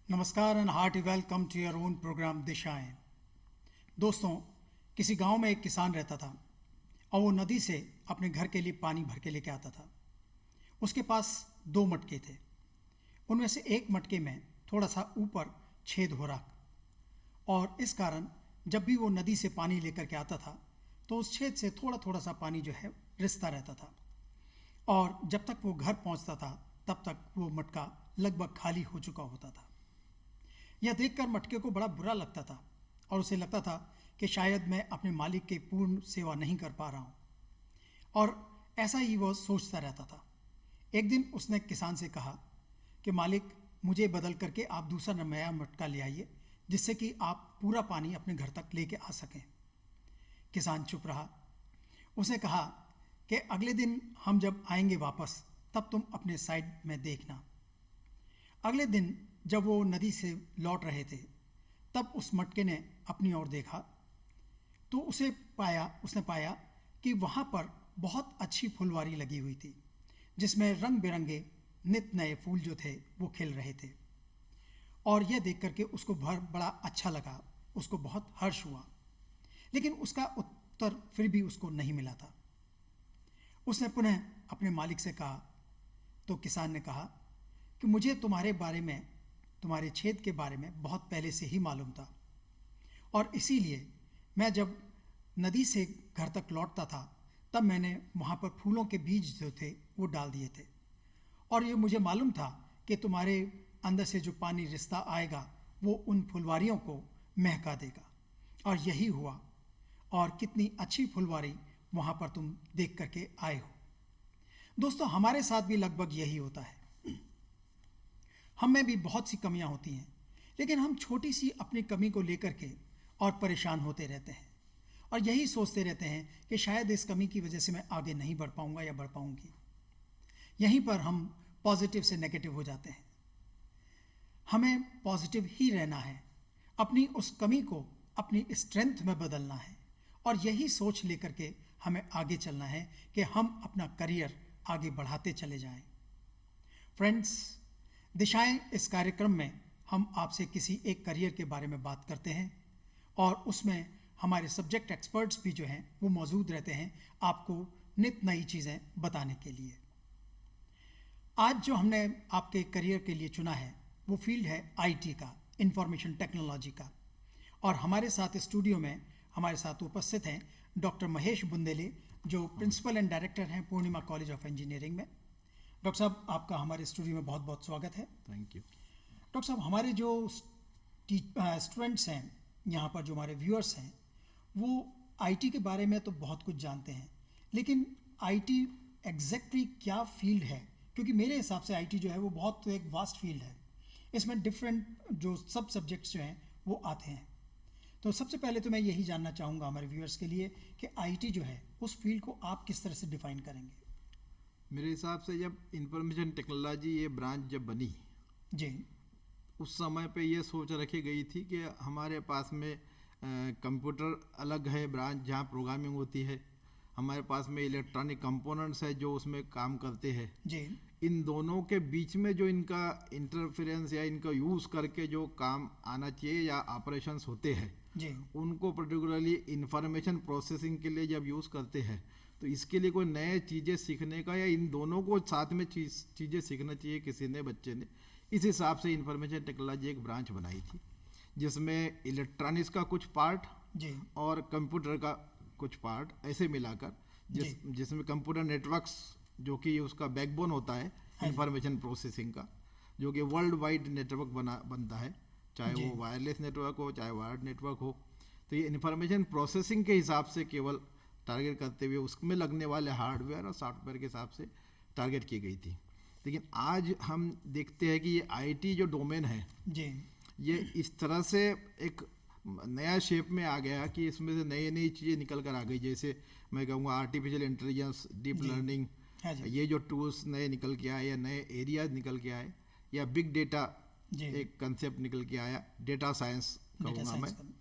नमस्कार and hearty welcome to your own program Dishayen. दोस्तों, किसी गांव में एक किसान रहता था और वो नदी से अपने घर के लिए पानी भर के लेके आता था। उसके पास दो मटके थे। उनमें से एक मटके में थोड़ा सा ऊपर छेद हो रहा और इस कारण जब भी वो नदी से पानी लेकर के आता था तो उस छेद से थोड़ा थोड़ा सा पानी जो है रिसता रहता था और जब तक वो घर पहुंचता था तब तक वो मटका लगभग खाली हो चुका होता था। यह देखकर मटके को बड़ा बुरा लगता था और उसे लगता था कि शायद मैं अपने मालिक की पूर्ण सेवा नहीं कर पा रहा हूँ, और ऐसा ही वह सोचता रहता था। एक दिन उसने किसान से कहा कि मालिक, मुझे बदल करके आप दूसरा नया मटका ले आइए जिससे कि आप पूरा पानी अपने घर तक लेके आ सकें। किसान चुप रहा। उसने कहा कि अगले दिन हम जब आएंगे वापस तब तुम अपने साइड में देखना। अगले दिन जब वो नदी से लौट रहे थे तब उस मटके ने अपनी ओर देखा तो उसने पाया कि वहाँ पर बहुत अच्छी फुलवारी लगी हुई थी जिसमें रंग बिरंगे नित नए फूल जो थे वो खिल रहे थे, और यह देख करके उसको बड़ा अच्छा लगा। उसको बहुत हर्ष हुआ, लेकिन उसका उत्तर फिर भी उसको नहीं मिला था। उसने पुनः अपने मालिक से कहा तो किसान ने कहा कि मुझे तुम्हारे बारे में, तुम्हारे छेद के बारे में बहुत पहले से ही मालूम था, और इसीलिए मैं जब नदी से घर तक लौटता था तब मैंने वहाँ पर फूलों के बीज जो थे वो डाल दिए थे, और ये मुझे मालूम था कि तुम्हारे अंदर से जो पानी रिश्ता आएगा वो उन फुलवारियों को महका देगा, और यही हुआ। और कितनी अच्छी फुलवारी वहाँ पर तुम देख करके आए हो। दोस्तों, हमारे साथ भी लगभग यही होता है। हम में भी बहुत सी कमियां होती हैं, लेकिन हम छोटी सी अपनी कमी को लेकर के और परेशान होते रहते हैं और यही सोचते रहते हैं कि शायद इस कमी की वजह से मैं आगे नहीं बढ़ पाऊंगा या बढ़ पाऊंगी। यहीं पर हम पॉजिटिव से नेगेटिव हो जाते हैं। हमें पॉजिटिव ही रहना है, अपनी उस कमी को अपनी स्ट्रेंथ में बदलना है, और यही सोच लेकर के हमें आगे चलना है कि हम अपना करियर आगे बढ़ाते चले जाएं। फ्रेंड्स, दिशाएं इस कार्यक्रम में हम आपसे किसी एक करियर के बारे में बात करते हैं और उसमें हमारे सब्जेक्ट एक्सपर्ट्स भी जो हैं वो मौजूद रहते हैं आपको नित नई चीज़ें बताने के लिए। आज जो हमने आपके करियर के लिए चुना है वो फील्ड है आईटी का, इंफॉर्मेशन टेक्नोलॉजी का, और हमारे साथ स्टूडियो में हमारे साथ उपस्थित हैं डॉक्टर महेश बुंदेले, जो प्रिंसिपल एंड डायरेक्टर हैं पूर्णिमा कॉलेज ऑफ इंजीनियरिंग में। डॉक्टर साहब, आपका हमारे स्टूडियो में बहुत बहुत स्वागत है। Thank you. डॉक्टर साहब, हमारे जो स्टूडेंट्स हैं यहाँ पर, जो हमारे व्यूअर्स हैं, वो आईटी के बारे में तो बहुत कुछ जानते हैं, लेकिन आईटी एग्जैक्टली क्या फील्ड है? क्योंकि मेरे हिसाब से आईटी जो है वो बहुत एक वास्ट फील्ड है। इसमें डिफरेंट जो सब सब्जेक्ट्स जो हैं वो आते हैं। तो सबसे पहले तो मैं यही जानना चाहूँगा हमारे व्यूअर्स के लिए कि आईटी जो है उस फील्ड को आप किस तरह से डिफाइन करेंगे? मेरे हिसाब से जब इंफॉर्मेशन टेक्नोलॉजी ये ब्रांच जब बनी जी। उस समय पे ये सोच रखी गई थी कि हमारे पास में कंप्यूटर अलग है ब्रांच जहाँ प्रोग्रामिंग होती है, हमारे पास में इलेक्ट्रॉनिक कंपोनेंट्स है जो उसमें काम करते हैं। जी। इन दोनों के बीच में जो इनका इंटरफेरेंस या इनका यूज़ करके जो काम आना चाहिए या ऑपरेशंस होते हैं जी। उनको पर्टिकुलरली इंफॉर्मेशन प्रोसेसिंग के लिए जब यूज़ करते हैं तो इसके लिए कोई नए चीज़ें सीखने का या इन दोनों को साथ में चीज़ें सीखना चाहिए किसी ने, बच्चे ने। इस हिसाब से इंफॉर्मेशन टेक्नोलॉजी एक ब्रांच बनाई थी जिसमें इलेक्ट्रॉनिक्स का कुछ पार्ट जी। और कंप्यूटर का कुछ पार्ट ऐसे मिलाकर जिसमें कंप्यूटर नेटवर्क्स जो कि उसका बैकबोन होता है इंफॉर्मेशन प्रोसेसिंग का, जो कि वर्ल्ड वाइड नेटवर्क बनता है, चाहे वो वायरलेस नेटवर्क हो चाहे वायर्ड नेटवर्क हो। तो ये इंफॉर्मेशन प्रोसेसिंग के हिसाब से केवल टारगेट करते हुए उसमें लगने वाले हार्डवेयर और सॉफ्टवेयर के हिसाब से टारगेट की गई थी। लेकिन आज हम देखते हैं कि ये आईटी जो डोमेन है जी, ये इस तरह से एक नया शेप में आ गया कि इसमें से नई नई चीज़ें निकल कर आ गई। जैसे मैं कहूँगा आर्टिफिशियल इंटेलिजेंस, डीप लर्निंग, ये जो टूल्स नए निकल के आए या नए एरियाज निकल के आए, या बिग डेटा एक कंसेप्ट निकल के आया, डेटा साइंस कहूँगा मैं।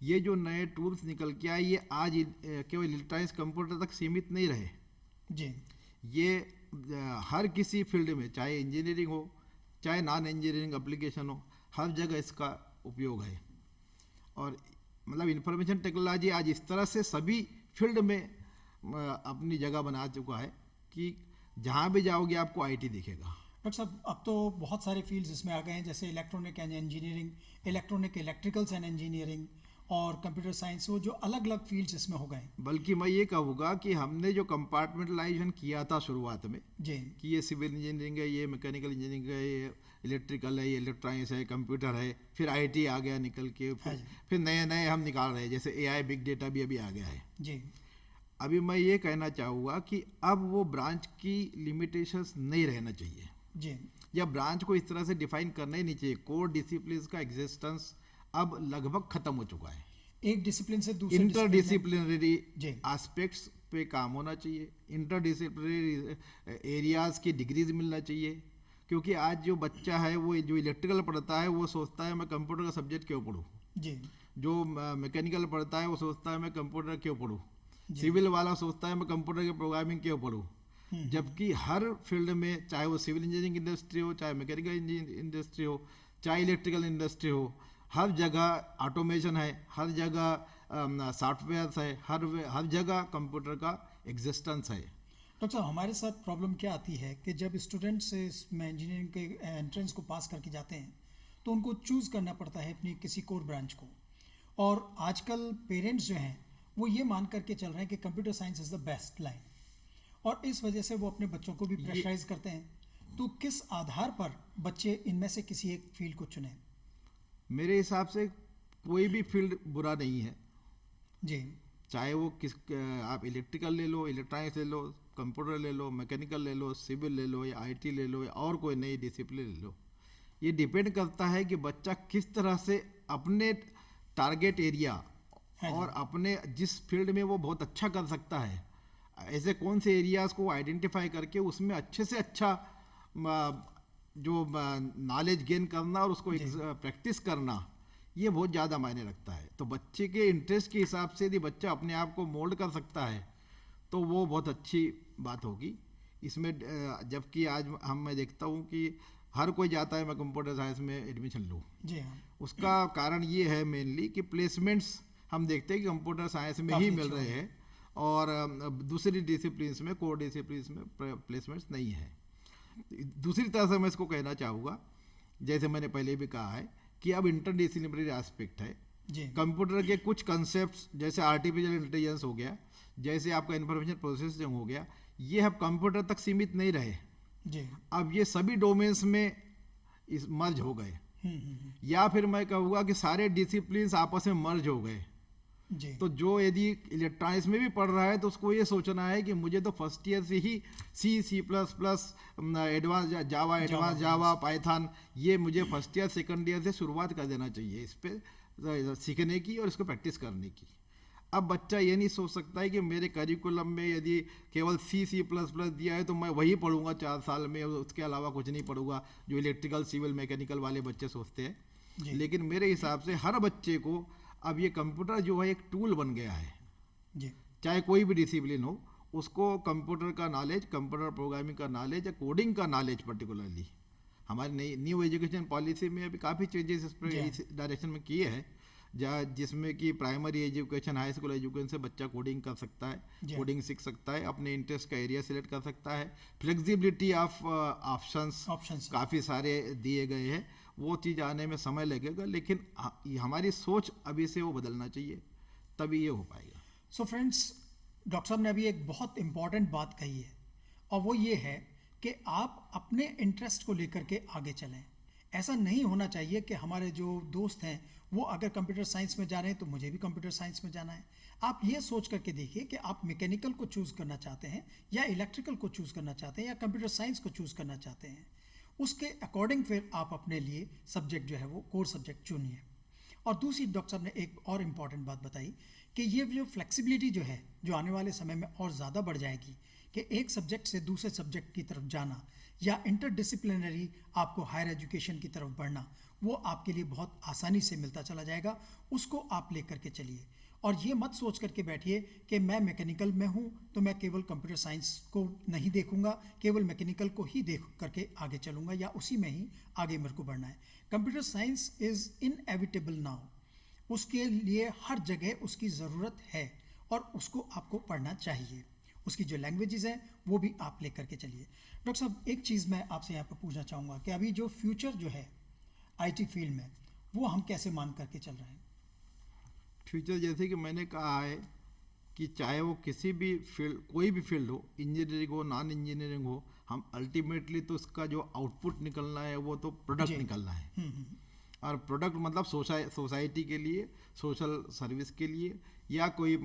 ये जो नए टूल्स निकल के आए ये आज केवल इलेक्ट्रॉनिक्स कंप्यूटर तक सीमित नहीं रहे जी। ये हर किसी फील्ड में, चाहे इंजीनियरिंग हो चाहे नॉन इंजीनियरिंग एप्लीकेशन हो, हर जगह इसका उपयोग है। और मतलब इंफॉर्मेशन टेक्नोलॉजी आज इस तरह से सभी फील्ड में अपनी जगह बना चुका है कि जहाँ भी जाओगे आपको आईटी दिखेगा। डॉक्टर साहब, अब तो बहुत सारे फील्ड्स इसमें आ गए हैं, जैसे electronic and engineering, electronic electricals and engineering और कंप्यूटर साइंस, वो जो अलग अलग फील्ड्स इसमें हो गए हैं। बल्कि मैं ये कहूँगा कि हमने जो कंपार्टमेंटलाइजेशन किया था शुरुआत में जी कि ये सिविल इंजीनियरिंग है, ये मैकेनिकल इंजीनियरिंग है, ये इलेक्ट्रिकल है, ये इलेक्ट्रॉनिक्स है, कंप्यूटर है, फिर आईटी आ गया निकल के, हाँ फिर नए नए हम निकाल रहे हैं, जैसे एआई बिग डेटा भी अभी आ गया है। जी अभी मैं ये कहना चाहूँगा कि अब वो ब्रांच की लिमिटेशंस नहीं रहना चाहिए, जी या ब्रांच को इस तरह से डिफाइन करना ही नहीं चाहिए। कोर डिसिप्लिन का एग्जिस्टेंस अब लगभग खत्म हो चुका है। एक डिसिप्लिन से दूसरे इंटरडिसिप्लिनरी जी एस्पेक्ट्स पे काम होना चाहिए, इंटरडिसिप्लिनरी एरियाज की डिग्रीज मिलना चाहिए। क्योंकि आज जो बच्चा है वो जो इलेक्ट्रिकल पढ़ता है वो सोचता है मैं कंप्यूटर का सब्जेक्ट क्यों पढ़ूँ, जी जो मैकेनिकल पढ़ता है वो सोचता है मैं कंप्यूटर क्यों पढ़ूँ, सिविल वाला सोचता है मैं कंप्यूटर की प्रोग्रामिंग क्यों पढ़ूँ। जबकि हर फील्ड में, चाहे वो सिविल इंजीनियरिंग इंडस्ट्री हो, चाहे मैकेनिकल इंजीनियरिंग इंडस्ट्री हो, चाहे इलेक्ट्रिकल इंडस्ट्री हो, हर जगह ऑटोमेशन है, हर जगह सॉफ्टवेयर है, हर जगह कंप्यूटर का एग्जिस्टेंस है। डॉक्टर साहब, हमारे साथ प्रॉब्लम क्या आती है कि जब स्टूडेंट्स इसमें इंजीनियरिंग के एंट्रेंस को पास करके जाते हैं तो उनको चूज़ करना पड़ता है अपनी किसी कोर ब्रांच को, और आजकल पेरेंट्स जो हैं वो ये मान करके चल रहे हैं कि computer science is the best line, और इस वजह से वो अपने बच्चों को भी प्रेशराइज करते हैं। तो किस आधार पर बच्चे इनमें से किसी एक फील्ड को चुनें? मेरे हिसाब से कोई भी फील्ड बुरा नहीं है, जी चाहे वो आप इलेक्ट्रिकल ले लो, इलेक्ट्रॉनिक्स ले लो, कंप्यूटर ले लो, मैकेनिकल ले लो, सिविल ले लो, या आईटी ले लो, या और कोई नई डिसिप्लिन ले लो। ये डिपेंड करता है कि बच्चा किस तरह से अपने टारगेट एरिया और अपने जिस फील्ड में वो बहुत अच्छा कर सकता है, ऐसे कौन से एरियाज को आइडेंटिफाई करके उसमें अच्छे से अच्छा जो नॉलेज गेन करना और उसको प्रैक्टिस करना, ये बहुत ज़्यादा मायने रखता है। तो बच्चे के इंटरेस्ट के हिसाब से यदि बच्चा अपने आप को मोल्ड कर सकता है तो वो बहुत अच्छी बात होगी इसमें। जबकि आज मैं देखता हूँ कि हर कोई जाता है मैं कंप्यूटर साइंस में एडमिशन लूँ। जी हाँ, उसका कारण ये है मेनली कि प्लेसमेंट्स हम देखते हैं कि कंप्यूटर साइंस में ही मिल रहे हैं, और दूसरी डिसिप्लिन्स में, कोर डिसिप्लिन्स में प्लेसमेंट्स नहीं है। दूसरी तरह से मैं इसको कहना चाहूँगा, जैसे मैंने पहले भी कहा है कि अब इंटरडिसिप्लिनरी एस्पेक्ट है। कंप्यूटर के कुछ कंसेप्ट्स जैसे आर्टिफिशियल इंटेलिजेंस हो गया, जैसे आपका इंफॉर्मेशन प्रोसेसिंग हो गया, ये अब कंप्यूटर तक सीमित नहीं रहे जी अब ये सभी डोमेन्स में इस मर्ज हो गए। या फिर मैं कहूँगा कि सारे डिसिप्लिन्स आपस में मर्ज हो गए। जी तो जो यदि इलेक्ट्रॉनिक्स में भी पढ़ रहा है तो उसको ये सोचना है कि मुझे तो फर्स्ट ईयर से ही C plus plus, advance Java, Python, ये मुझे फर्स्ट ईयर सेकंड ईयर से शुरुआत कर देना चाहिए इस पे सीखने की और इसको प्रैक्टिस करने की। अब बच्चा ये नहीं सोच सकता है कि मेरे करिकुलम में यदि केवल सी प्लस प्लस दिया है तो मैं वही पढ़ूंगा 4 साल में, उसके अलावा कुछ नहीं पढ़ूंगा, जो इलेक्ट्रिकल, सिविल, मैकेनिकल वाले बच्चे सोचते हैं। लेकिन मेरे हिसाब से हर बच्चे को अब ये कंप्यूटर जो है एक टूल बन गया है जी, चाहे कोई भी डिसिप्लिन हो, उसको कंप्यूटर का नॉलेज, कंप्यूटर प्रोग्रामिंग का नॉलेज या कोडिंग का नॉलेज पर्टिकुलरली, हमारी नई न्यू एजुकेशन पॉलिसी में अभी काफ़ी चेंजेस इस डायरेक्शन में किए हैं, जिसमें कि primary education, high school education से बच्चा कोडिंग कर सकता है, कोडिंग सीख सकता है, अपने इंटरेस्ट का एरिया सिलेक्ट कर सकता है, फ्लेक्सिबिलिटी ऑफ ऑप्शंस काफ़ी सारे दिए गए हैं। वो चीज़ आने में समय लगेगा, लेकिन हमारी सोच अभी से वो बदलना चाहिए, तभी ये हो पाएगा। सो फ्रेंड्स, डॉक्टर साहब ने अभी एक बहुत इम्पॉर्टेंट बात कही है, और वो ये है कि आप अपने इंटरेस्ट को लेकर के आगे चलें। ऐसा नहीं होना चाहिए कि हमारे जो दोस्त हैं वो अगर कंप्यूटर साइंस में जा रहे हैं तो मुझे भी कंप्यूटर साइंस में जाना है। आप ये सोच करके देखिए कि आप मैकेनिकल को चूज़ करना चाहते हैं या इलेक्ट्रिकल को चूज़ करना चाहते हैं या कंप्यूटर साइंस को चूज़ करना चाहते हैं, उसके अकॉर्डिंग फिर आप अपने लिए सब्जेक्ट जो है वो कोर सब्जेक्ट चुनिए। और दूसरी, डॉक्टर साहब ने एक और इम्पॉर्टेंट बात बताई कि ये जो फ्लेक्सिबिलिटी जो है, जो आने वाले समय में और ज़्यादा बढ़ जाएगी, कि एक सब्जेक्ट से दूसरे सब्जेक्ट की तरफ जाना या इंटरडिसिप्लिनरी आपको हायर एजुकेशन की तरफ बढ़ना, वो आपके लिए बहुत आसानी से मिलता चला जाएगा। उसको आप लेकर के चलिए, और ये मत सोच करके बैठिए कि मैं मैकेनिकल में हूँ तो मैं केवल कंप्यूटर साइंस को नहीं देखूंगा, केवल मैकेनिकल को ही देख करके आगे चलूँगा या उसी में ही आगे मेरे को बढ़ना है। Computer science is inevitable now. उसके लिए हर जगह उसकी ज़रूरत है और उसको आपको पढ़ना चाहिए। उसकी जो लैंग्वेजेस हैं वो भी आप लेकर के चलिए। डॉक्टर साहब, एक चीज़ मैं आपसे यहाँ पर पूछना चाहूँगा कि अभी जो फ्यूचर जो है आईटी फील्ड में, वो हम कैसे मान करके चल रहे हैं? फ्यूचर जैसे कि मैंने कहा है कि चाहे वो किसी भी फील्ड, कोई भी फील्ड हो, इंजीनियरिंग हो, नॉन इंजीनियरिंग हो, हम अल्टीमेटली तो उसका जो आउटपुट निकलना है वो तो प्रोडक्ट जी। निकलना है। और प्रोडक्ट मतलब सोसाइटी के लिए, सोशल सर्विस के लिए, या कोई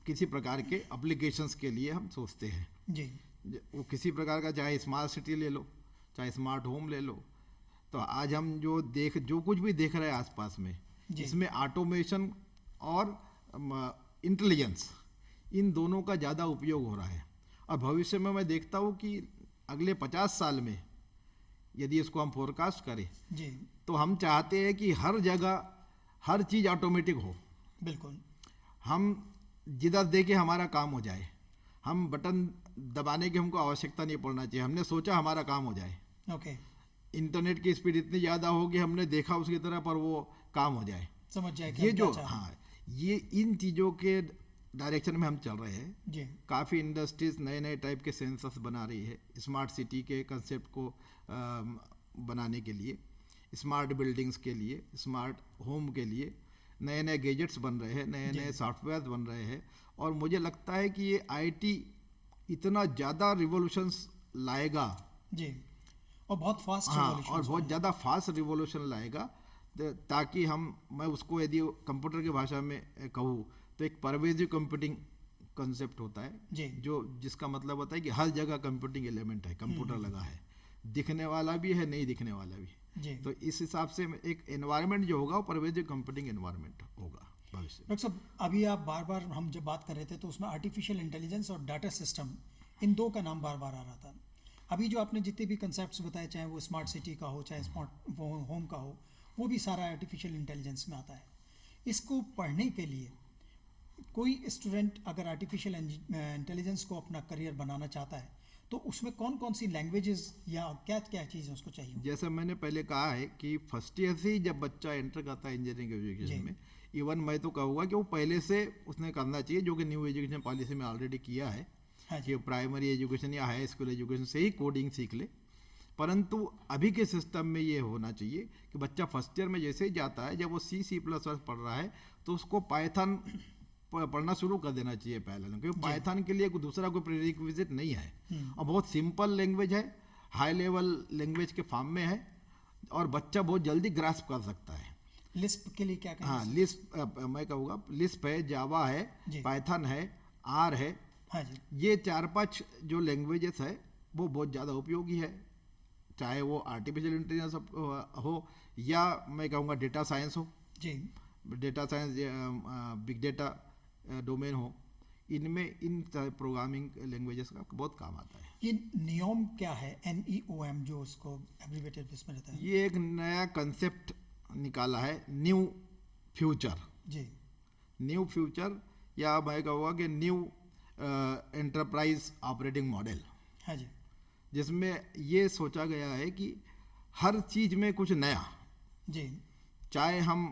किसी प्रकार के एप्लीकेशंस के लिए हम सोचते हैं। जी वो किसी प्रकार का, चाहे स्मार्ट सिटी ले लो, चाहे स्मार्ट होम ले लो। तो आज हम जो कुछ भी देख रहे हैं आसपास में, जी। इसमें ऑटोमेशन और इंटेलिजेंस, इन दोनों का ज़्यादा उपयोग हो रहा है। और भविष्य में मैं देखता हूँ कि अगले 50 साल में यदि इसको हम फोरकास्ट करें, जी तो हम चाहते हैं कि हर जगह हर चीज़ ऑटोमेटिक हो। बिल्कुल। हम जिधर देखे हमारा काम हो जाए, हम बटन दबाने की हमको आवश्यकता नहीं पड़ना चाहिए। हमने सोचा हमारा काम हो जाए। ओके, इंटरनेट की स्पीड इतनी ज़्यादा हो कि हमने देखा उसकी तरह पर वो काम हो जाए। समझ जाए कि ये हम जो क्या चाह रहे हैं। हाँ, ये इन चीज़ों के डायरेक्शन में हम चल रहे हैं। जी काफ़ी इंडस्ट्रीज नए नए टाइप के सेंसर्स बना रही है स्मार्ट सिटी के कंसेप्ट को बनाने के लिए, स्मार्ट बिल्डिंग्स के लिए, स्मार्ट होम के लिए नए नए गैजेट्स बन रहे हैं, नए नए सॉफ्टवेयर बन रहे हैं। और मुझे लगता है कि ये आईटी इतना ज़्यादा रिवॉल्यूशंस लाएगा। जी, और बहुत फास्ट हाँ, रिवॉल्यूशन और बहुत ज़्यादा फास्ट रिवॉल्यूशन लाएगा, ताकि मैं उसको यदि कंप्यूटर की भाषा में कहूँ तो एक परवेजिव कंप्यूटिंग कंसेप्ट होता है, जी जिसका मतलब होता है कि हर जगह कंप्यूटिंग एलिमेंट है, कंप्यूटर लगा है, दिखने वाला भी है, नहीं दिखने वाला भी। जी। तो इस हिसाब से एक एनवायरनमेंट जो होगा वो परवेजिव कंप्यूटिंग एनवायरनमेंट होगा भविष्य में। डॉक्टर साहब, अभी आप बार बार हम जब बात कर रहे थे तो उसमें आर्टिफिशियल इंटेलिजेंस और डाटा सिस्टम, इन दो का नाम बार बार आ रहा था। अभी जो आपने जितने भी कंसेप्ट्स बताए, चाहे वो स्मार्ट सिटी का हो, चाहे स्मार्ट होम का हो, वो भी सारा आर्टिफिशियल इंटेलिजेंस में आता है। इसको पढ़ने के लिए कोई स्टूडेंट अगर आर्टिफिशियल इंटेलिजेंस को अपना करियर बनाना चाहता है तो उसमें कौन कौन सी लैंग्वेजेस या क्या क्या चीज़ें उसको चाहिए? जैसे मैंने पहले कहा है कि फर्स्ट ईयर से ही जब बच्चा एंटर करता है इंजीनियरिंग एजुकेशन में, इवन मैं तो कहूँगा कि वो पहले से उसने करना चाहिए, जो कि न्यू एजुकेशन पॉलिसी में ऑलरेडी किया है। हाँ जी। कि प्राइमरी एजुकेशन या हाई स्कूल एजुकेशन से ही कोडिंग सीख ले। परंतु अभी के सिस्टम में ये होना चाहिए कि बच्चा फर्स्ट ईयर में जैसे ही जाता है, जब वो C++ पढ़ रहा है तो उसको पाइथन पढ़ना शुरू कर देना चाहिए पहले, क्योंकि पाइथन के लिए दूसरा कोई प्रीरिक्विजिट नहीं है और बहुत सिंपल लैंग्वेज है, हाई लेवल लैंग्वेज के फॉर्म में है और बच्चा बहुत जल्दी ग्रास्प कर सकता है। लिस्प के लिए क्या कहें? हाँ, लिस्प मैं कहूँगा, लिस्प है, जावा है, पाइथन है, आर है। हाँ जी। ये 4-5 जो लैंग्वेजेस है वो बहुत ज़्यादा उपयोगी है, चाहे वो आर्टिफिशियल इंटेलिजेंस हो या मैं कहूँगा डेटा साइंस हो, जी data science, big data domain हो, इनमें इन प्रोग्रामिंग लैंग्वेजेस का बहुत काम आता है। ये नियम क्या है, NEOM, जो उसको एब्रिविएटेड इसमें रहता है? ये एक नया कंसेप्ट निकाला है, न्यू फ्यूचर। जी न्यू फ्यूचर, या मैं कहूँगा कि न्यू एंटरप्राइज ऑपरेटिंग मॉडल, हाँ जी। जिसमें ये सोचा गया है कि हर चीज़ में कुछ नया, जी चाहे हम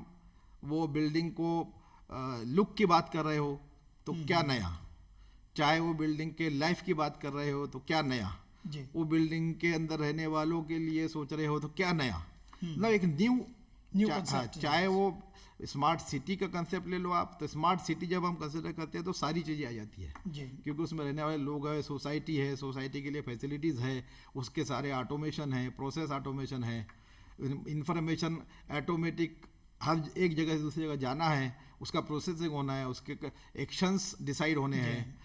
वो बिल्डिंग को लुक की बात कर रहे हो तो क्या नया, चाहे वो बिल्डिंग के लाइफ की बात कर रहे हो तो क्या नया, जी वो बिल्डिंग के अंदर रहने वालों के लिए सोच रहे हो तो क्या नया। मतलब एक न्यू concept, चाहे वो स्मार्ट सिटी का कंसेप्ट ले लो आप, तो स्मार्ट सिटी जब हम कंसिडर करते हैं तो सारी चीज़ें आ जाती है, जी क्योंकि उसमें रहने वाले लोग हैं, सोसाइटी है, सोसाइटी के लिए फैसिलिटीज़ है, उसके सारे ऑटोमेशन है, प्रोसेस ऑटोमेशन है, इंफॉर्मेशन ऑटोमेटिक हर एक जगह से दूसरी जगह जाना है, उसका प्रोसेसिंग होना है, उसके एक्शंस डिसाइड होने हैं,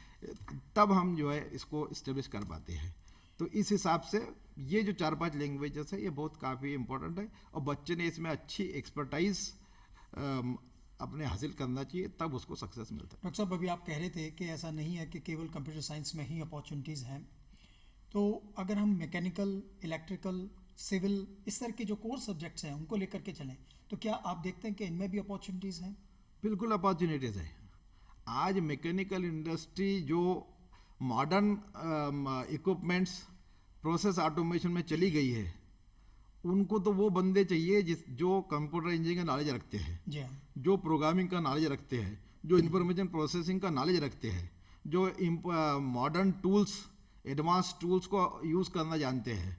तब हम जो है इसको इस्टेब्लिश कर पाते हैं। तो इस हिसाब से ये जो 4-5 लैंग्वेजेस है ये बहुत काफ़ी इंपॉर्टेंट है और बच्चे ने इसमें अच्छी एक्सपर्टाइज अपने हासिल करना चाहिए, तब उसको सक्सेस मिलता है। डॉक्टर साहब, अभी आप कह रहे थे कि ऐसा नहीं है कि केवल कंप्यूटर साइंस में ही अपॉर्चुनिटीज़ हैं, तो अगर हम मैकेनिकल, इलेक्ट्रिकल, सिविल, इस तरह के जो कोर सब्जेक्ट्स हैं उनको लेकर के चलें तो क्या आप देखते हैं कि इनमें भी अपॉर्चुनिटीज़ हैं? बिल्कुल अपॉर्चुनिटीज़ है। आज मैकेनिकल इंडस्ट्री जो मॉडर्न इक्विपमेंट्स, प्रोसेस ऑटोमेशन में चली गई है, उनको तो वो बंदे चाहिए जो कंप्यूटर इंजीनियरिंग का नॉलेज रखते हैं, जी हाँ, जो प्रोग्रामिंग का नॉलेज रखते हैं, जो इंफॉर्मेशन प्रोसेसिंग का नॉलेज रखते हैं, जो मॉडर्न टूल्स, एडवांस टूल्स को यूज़ करना जानते हैं।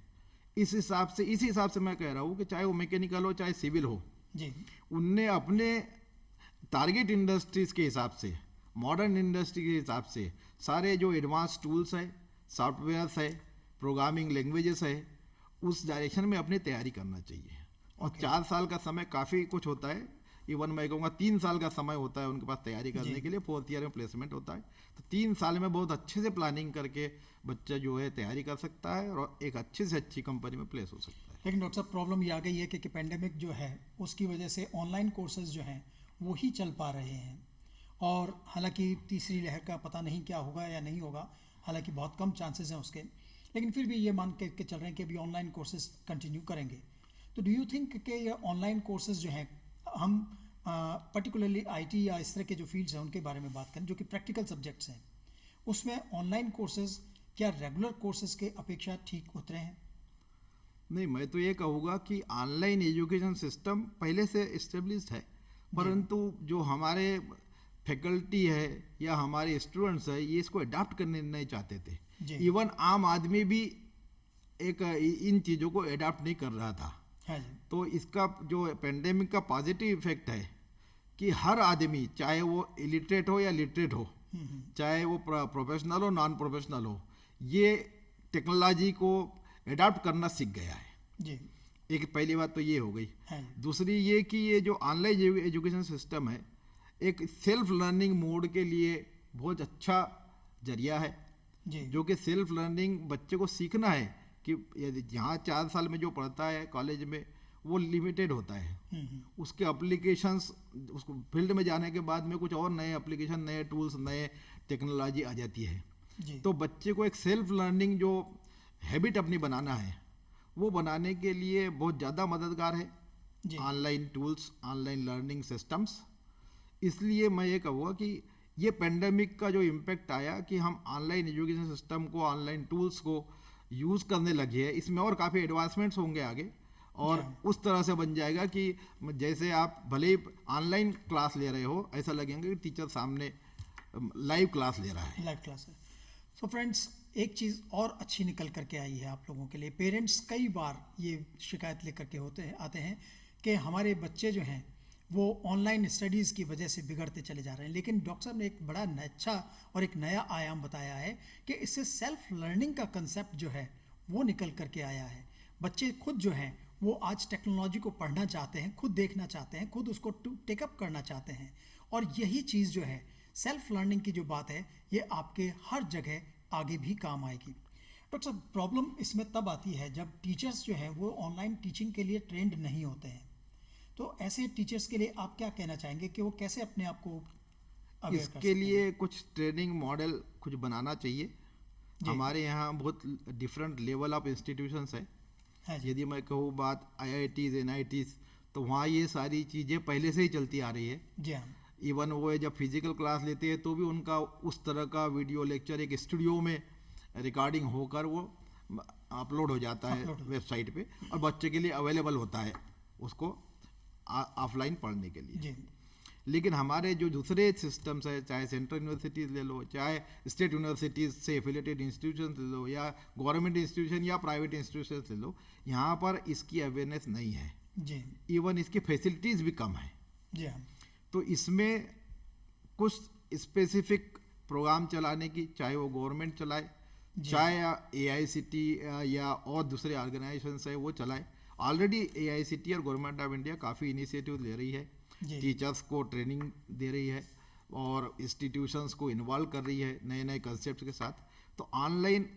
इस हिसाब से मैं कह रहा हूँ कि चाहे वो मैकेनिकल हो चाहे सिविल हो, जी उनने अपने टारगेट इंडस्ट्रीज के हिसाब से, मॉडर्न इंडस्ट्री के हिसाब से सारे जो एडवांस टूल्स है, सॉफ्टवेयर्स है, प्रोग्रामिंग लैंग्वेजेस है, उस डायरेक्शन में अपनी तैयारी करना चाहिए। और 4 साल का समय काफ़ी कुछ होता है, इवन मैं कहूँगा 3 साल का समय होता है उनके पास तैयारी करने के लिए। 4th ईयर में प्लेसमेंट होता है, तो 3 साल में बहुत अच्छे से प्लानिंग करके बच्चा जो है तैयारी कर सकता है और एक अच्छी से अच्छी कंपनी में प्लेस हो सकता है। लेकिन डॉक्टर साहब प्रॉब्लम ये आ गई है कि पेंडेमिक जो है उसकी वजह से ऑनलाइन कोर्सेज जो हैं वो ही चल पा रहे हैं, और हालांकि तीसरी लहर का पता नहीं क्या होगा या नहीं होगा, हालांकि बहुत कम चांसेस हैं उसके, लेकिन फिर भी ये मान के चल रहे हैं कि अभी ऑनलाइन कोर्सेज कंटिन्यू करेंगे। तो डू यू थिंक कि ये ऑनलाइन कोर्सेज जो हैं, हम पर्टिकुलरली आईटी या इस तरह के जो फील्ड्स हैं उनके बारे में बात करें जो कि प्रैक्टिकल सब्जेक्ट्स हैं, उसमें ऑनलाइन कोर्सेज क्या रेगुलर कोर्सेज के अपेक्षा ठीक उतरे हैं? नहीं, मैं तो ये कहूँगा कि ऑनलाइन एजुकेशन सिस्टम पहले से इस्टेब्लिश्ड है, परंतु जो हमारे फैकल्टी है या हमारे स्टूडेंट्स है ये इसको अडाप्ट करने नहीं चाहते थे। इवन आम आदमी भी इन चीज़ों को अडाप्ट नहीं कर रहा था। हाँ जी। तो इसका जो पेंडेमिक का पॉजिटिव इफेक्ट है कि हर आदमी, चाहे वो इलिटरेट हो या लिटरेट हो, चाहे वो प्रोफेशनल हो नॉन प्रोफेशनल हो, ये टेक्नोलॉजी को अडाप्ट करना सीख गया है जी। एक पहली बात तो ये हो गई। हाँ। दूसरी ये कि ये जो ऑनलाइन एजुकेशन सिस्टम है एक सेल्फ लर्निंग मोड के लिए बहुत अच्छा जरिया है जी। जो कि सेल्फ लर्निंग बच्चे को सीखना है कि यदि यहाँ 4 साल में जो पढ़ता है कॉलेज में वो लिमिटेड होता है, उसके एप्लीकेशंस, उसको फील्ड में जाने के बाद में कुछ और नए एप्लीकेशन, नए टूल्स, नए टेक्नोलॉजी आ जाती है जी। तो बच्चे को एक सेल्फ लर्निंग जो हैबिट अपनी बनाना है वो बनाने के लिए बहुत ज़्यादा मददगार है online tools, online learning systems. इसलिए मैं ये कहूँगा कि ये पेंडेमिक का जो इम्पैक्ट आया कि हम ऑनलाइन एजुकेशन सिस्टम को, ऑनलाइन टूल्स को यूज़ करने लगे हैं, इसमें और काफ़ी एडवांसमेंट्स होंगे आगे और उस तरह से बन जाएगा कि जैसे आप भले ही ऑनलाइन क्लास ले रहे हो ऐसा लगेगा कि टीचर सामने लाइव क्लास ले रहा है। लाइव क्लास है। सो फ्रेंड्स, एक चीज़ और अच्छी निकल करके आई है आप लोगों के लिए। पेरेंट्स कई बार ये शिकायत लेकर के आते हैं कि हमारे बच्चे जो हैं वो ऑनलाइन स्टडीज़ की वजह से बिगड़ते चले जा रहे हैं, लेकिन डॉक्टर साहब ने एक बड़ा अच्छा और एक नया आयाम बताया है कि इससे सेल्फ लर्निंग का कंसेप्ट जो है वो निकल करके आया है। बच्चे खुद जो हैं वो आज टेक्नोलॉजी को पढ़ना चाहते हैं, खुद देखना चाहते हैं, खुद उसको टेकअप करना चाहते हैं, और यही चीज़ जो है सेल्फ लर्निंग की जो बात है ये आपके हर जगह आगे भी काम आएगी। डॉक्टर साहब, प्रॉब्लम इसमें तब आती है जब टीचर्स जो हैं वो ऑनलाइन टीचिंग के लिए ट्रेंड नहीं होते हैं, तो ऐसे टीचर्स के लिए आप क्या कहना चाहेंगे कि वो कैसे अपने आप को अवेयर कर सकते हैं? इसके लिए कुछ ट्रेनिंग मॉडल कुछ बनाना चाहिए। हमारे यहाँ बहुत डिफरेंट लेवल ऑफ इंस्टीट्यूशंस है। यदि मैं कहूँ बात IITs, NITs, तो वहाँ ये सारी चीज़ें पहले से ही चलती आ रही है। जी हाँ। इवन वो जब फिजिकल क्लास लेते हैं तो भी उनका उस तरह का वीडियो लेक्चर एक स्टूडियो में रिकॉर्डिंग होकर वो अपलोड हो जाता है वेबसाइट पे और बच्चे के लिए अवेलेबल होता है उसको ऑफलाइन पढ़ने के लिए। लेकिन हमारे जो दूसरे सिस्टम्स है, चाहे सेंट्रल यूनिवर्सिटीज़ ले लो, चाहे स्टेट यूनिवर्सिटीज़ से एफिलेटेड इंस्टीट्यूशन ले लो, या गवर्नमेंट इंस्टीट्यूशन या प्राइवेट इंस्टीट्यूशन ले लो, यहाँ पर इसकी अवेयरनेस नहीं है जी। इवन इसकी फैसिलिटीज़ भी कम है जी हाँ। तो इसमें कुछ स्पेसिफिक प्रोग्राम चलाने की, चाहे वो गवर्नमेंट चलाए, चाहे AICT या और दूसरे ऑर्गेनाइजेशंस है वो चलाए। ऑलरेडी AICT और गवर्नमेंट ऑफ इंडिया काफ़ी इनिशिएटिव ले रही है, टीचर्स को ट्रेनिंग दे रही है और इंस्टीट्यूशंस को इन्वॉल्व कर रही है नए नए कंसेप्ट के साथ। तो ऑनलाइन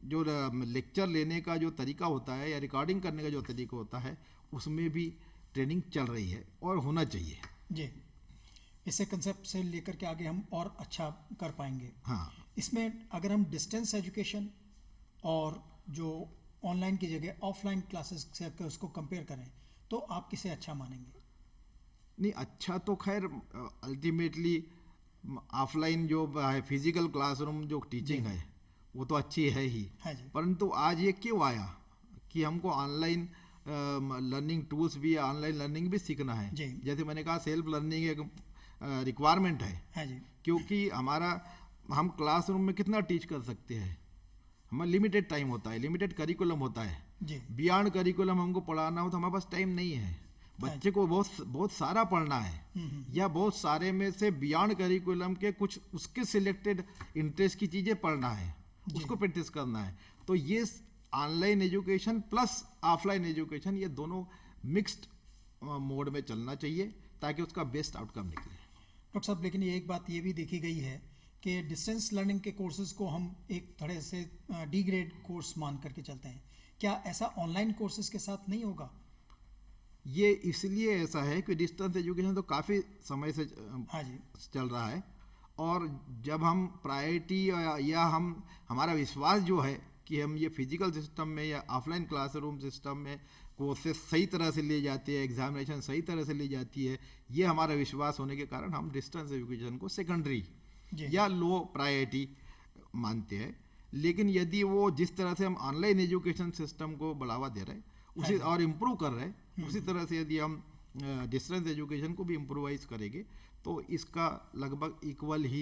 जो लेक्चर लेने का जो तरीका होता है या रिकॉर्डिंग करने का जो तरीका होता है उसमें भी ट्रेनिंग चल रही है और होना चाहिए जी। इसे कंसेप्ट से लेकर के आगे हम और अच्छा कर पाएंगे। हाँ, इसमें अगर हम डिस्टेंस एजुकेशन और जो ऑनलाइन की जगह ऑफलाइन क्लासेस से उसको कंपेयर करें तो आप किसे अच्छा मानेंगे? नहीं, अच्छा तो खैर अल्टीमेटली ऑफलाइन जो है फिजिकल क्लासरूम जो टीचिंग है वो तो अच्छी है ही। हाँ जी। परंतु आज ये क्यों आया कि हमको ऑनलाइन लर्निंग टूल्स भी, ऑनलाइन लर्निंग भी सीखना है। जी। जैसे मैंने कहा, सेल्फ लर्निंग एक रिक्वायरमेंट है। हाँ जी। क्योंकि हम क्लासरूम में कितना टीच कर सकते हैं, हमारा लिमिटेड टाइम होता है, लिमिटेड करिकुलम होता है। जी। बियॉन्ड करिकुलम हमको पढ़ाना हो तो हमारे पास टाइम नहीं है। बच्चे को बहुत सारा पढ़ना है, या बहुत सारे में से बियॉन्ड करिकुलम के कुछ उसके सिलेक्टेड इंटरेस्ट की चीज़ें पढ़ना है, उसको प्रैक्टिस करना है। तो ये online education plus offline education, ये दोनों मिक्स्ड मोड में चलना चाहिए ताकि उसका बेस्ट आउटकम निकले। डॉक्टर साहब, लेकिन ये एक बात ये भी देखी गई है कि डिस्टेंस लर्निंग के कोर्सेज को हम एक तरह से डी ग्रेड कोर्स मान करके चलते हैं। क्या ऐसा ऑनलाइन कोर्सेज के साथ नहीं होगा? ये इसलिए ऐसा है कि डिस्टेंस एजुकेशन तो काफ़ी समय से हाँ जी। चल रहा है, और जब हम प्रायोरिटी या हमारा विश्वास जो है कि हम ये फिजिकल सिस्टम में या ऑफलाइन क्लासरूम सिस्टम में कोर्सेज सही तरह से ली जाती है, एग्जामिनेशन सही तरह से ली जाती है, ये हमारा विश्वास होने के कारण हम डिस्टेंस एजुकेशन को सेकेंडरी या लो प्रायोरिटी मानते हैं। लेकिन यदि वो जिस तरह से हम ऑनलाइन एजुकेशन सिस्टम को बढ़ावा दे रहे हैं उसी और इम्प्रूव कर रहे हैं, उसी तरह से यदि हम डिस्टेंस एजुकेशन को भी इम्प्रूवाइज करेंगे तो इसका लगभग इक्वल ही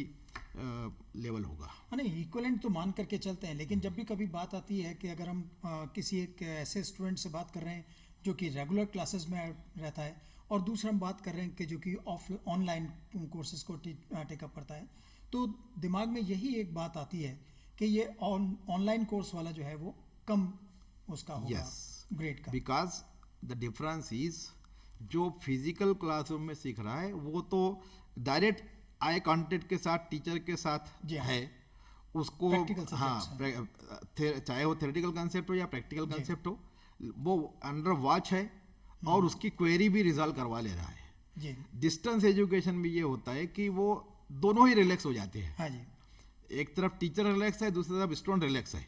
लेवल होगा। नहीं, इक्वलेंट तो मान करके चलते हैं, लेकिन जब भी कभी बात आती है कि अगर हम किसी एक ऐसे स्टूडेंट से बात कर रहे हैं जो कि रेगुलर क्लासेस में रहता है, और दूसरा हम बात कर रहे हैं कि जो कि ऑनलाइन कोर्सेज को टेकअप करता है, तो दिमाग में यही एक बात आती है कि ये ऑनलाइन कोर्स वाला जो है वो कम उसका होगा ग्रेड का। बिकॉज द डिफरेंस इज, जो फिजिकल क्लासरूम में सीख रहा है वो तो डायरेक्ट आई कांटेक्ट के साथ टीचर के साथ है, उसको हाँ, चाहे वो थ्योरेटिकल कंसेप्ट हो या प्रैक्टिकल कंसेप्ट हो, वो अंडर वॉच है और उसकी क्वेरी भी रिजॉल्व करवा ले रहा है। डिस्टेंस एजुकेशन में ये होता है कि वो दोनों ही रिलैक्स हो जाते हैं। हाँ जी। एक तरफ टीचर रिलैक्स है, दूसरी तरफ स्टूडेंट रिलैक्स है।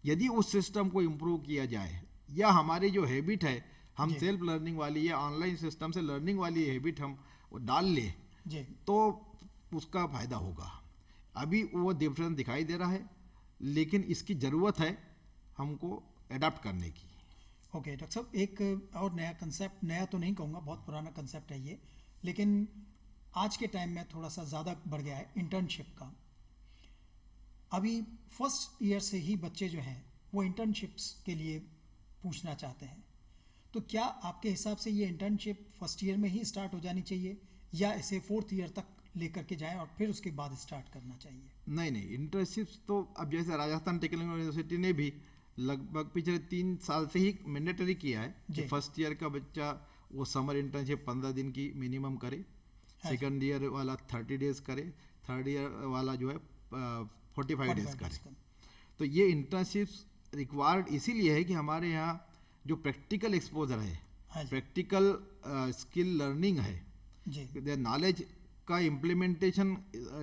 यदि उस सिस्टम को इम्प्रूव किया जाए, या हमारी जो हैबिट है हम सेल्फ लर्निंग वाली या ऑनलाइन सिस्टम से लर्निंग वाली हैबिट हम डाल ले तो उसका फायदा होगा। अभी वो डिफरेंस दिखाई दे रहा है, लेकिन इसकी ज़रूरत है हमको अडाप्ट करने की। ओके डॉक्टर साहब, एक और नया कंसेप्ट, नया तो नहीं कहूँगा, बहुत पुराना कंसेप्ट है ये, लेकिन आज के टाइम में थोड़ा सा ज़्यादा बढ़ गया है, इंटर्नशिप का। अभी फर्स्ट ईयर से ही बच्चे जो हैं वो इंटर्नशिप्स के लिए पूछना चाहते हैं, तो क्या आपके हिसाब से ये इंटर्नशिप फर्स्ट ईयर में ही स्टार्ट हो जानी चाहिए या इसे फोर्थ ईयर तक लेकर के जाएं और फिर उसके बाद स्टार्ट करना चाहिए? नहीं, इंटर्नशिप्स तो अब जैसे राजस्थान टेक्निकल यूनिवर्सिटी ने भी लगभग पिछले 3 साल से ही मैंडेटरी किया है कि फर्स्ट ईयर का बच्चा वो समर इंटर्नशिप 15 दिन की मिनिमम करे, सेकंड ईयर वाला 30 डेज करे, थर्ड ईयर वाला जो है 45 डेज करे। तो ये इंटर्नशिप्स रिक्वायर्ड इसीलिए है कि हमारे यहाँ जो प्रैक्टिकल एक्सपोजर है, प्रैक्टिकल स्किल लर्निंग है, नॉलेज का इम्प्लीमेंटेशन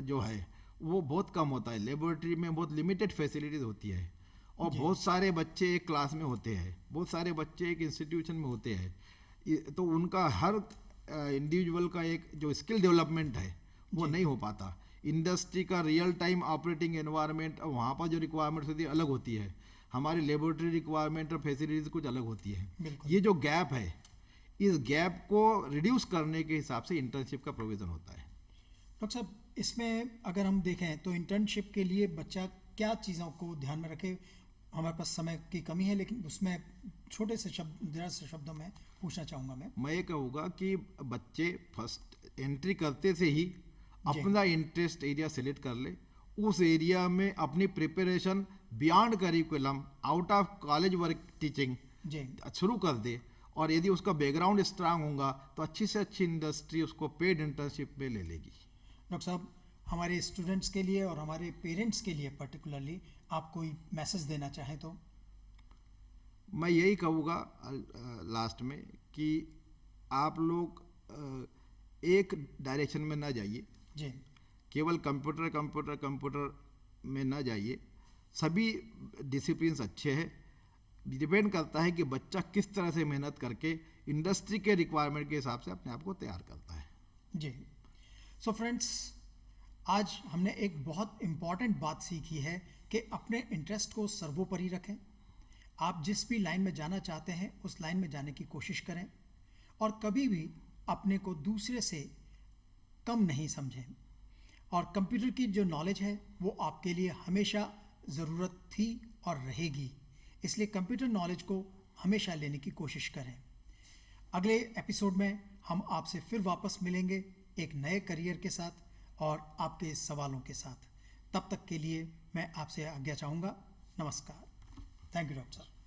जो है वो बहुत कम होता है। लेबोरेटरी में बहुत लिमिटेड फैसिलिटीज़ होती है, और बहुत सारे बच्चे एक क्लास में होते हैं, बहुत सारे बच्चे एक इंस्टीट्यूशन में होते हैं, तो उनका हर इंडिविजुअल का एक जो स्किल डेवलपमेंट है वो नहीं हो पाता। इंडस्ट्री का रियल टाइम ऑपरेटिंग एनवायरनमेंट, वहाँ पर जो रिक्वायरमेंट्स होती है अलग होती है, हमारी लेबोरेटरी रिक्वायरमेंट और फैसिलिटीज कुछ अलग होती है। ये जो गैप है, इस गैप को रिड्यूस करने के हिसाब से इंटर्नशिप का प्रोविजन होता है। डॉक्टर साहब, इसमें अगर हम देखें तो इंटर्नशिप के लिए बच्चा क्या चीज़ों को ध्यान में रखे? हमारे पास समय की कमी है, लेकिन उसमें छोटे से शब्दों में पूछना चाहूँगा मैं ये कहूँगा कि बच्चे फर्स्ट एंट्री करते से ही अपना इंटरेस्ट एरिया सेलेक्ट कर ले, उस एरिया में अपनी preparation beyond curriculum, out of college work teaching शुरू कर दे, और यदि उसका बैकग्राउंड स्ट्रांग होगा तो अच्छी से अच्छी इंडस्ट्री उसको पेड इंटर्नशिप में ले लेगी। डॉक्टर साहब, हमारे स्टूडेंट्स के लिए और हमारे पेरेंट्स के लिए पर्टिकुलरली आप कोई मैसेज देना चाहें तो? मैं यही कहूँगा लास्ट में कि आप लोग एक डायरेक्शन में ना जाइए, केवल कंप्यूटर में ना जाइए। सभी डिसिप्लिन्स अच्छे हैं, डिपेंड करता है कि बच्चा किस तरह से मेहनत करके इंडस्ट्री के रिक्वायरमेंट के हिसाब से अपने आप को तैयार करता है। जी। सो फ्रेंड्स, आज हमने एक बहुत इम्पॉर्टेंट बात सीखी है कि अपने इंटरेस्ट को सर्वोपरि रखें, आप जिस भी लाइन में जाना चाहते हैं उस लाइन में जाने की कोशिश करें और कभी भी अपने को दूसरे से कम नहीं समझें। और कंप्यूटर की जो नॉलेज है वो आपके लिए हमेशा ज़रूरत थी और रहेगी, इसलिए कंप्यूटर नॉलेज को हमेशा लेने की कोशिश करें। अगले एपिसोड में हम आपसे फिर वापस मिलेंगे एक नए करियर के साथ और आपके सवालों के साथ। तब तक के लिए मैं आपसे आज्ञा चाहूँगा। नमस्कार। थैंक यू डॉक्टर साहब।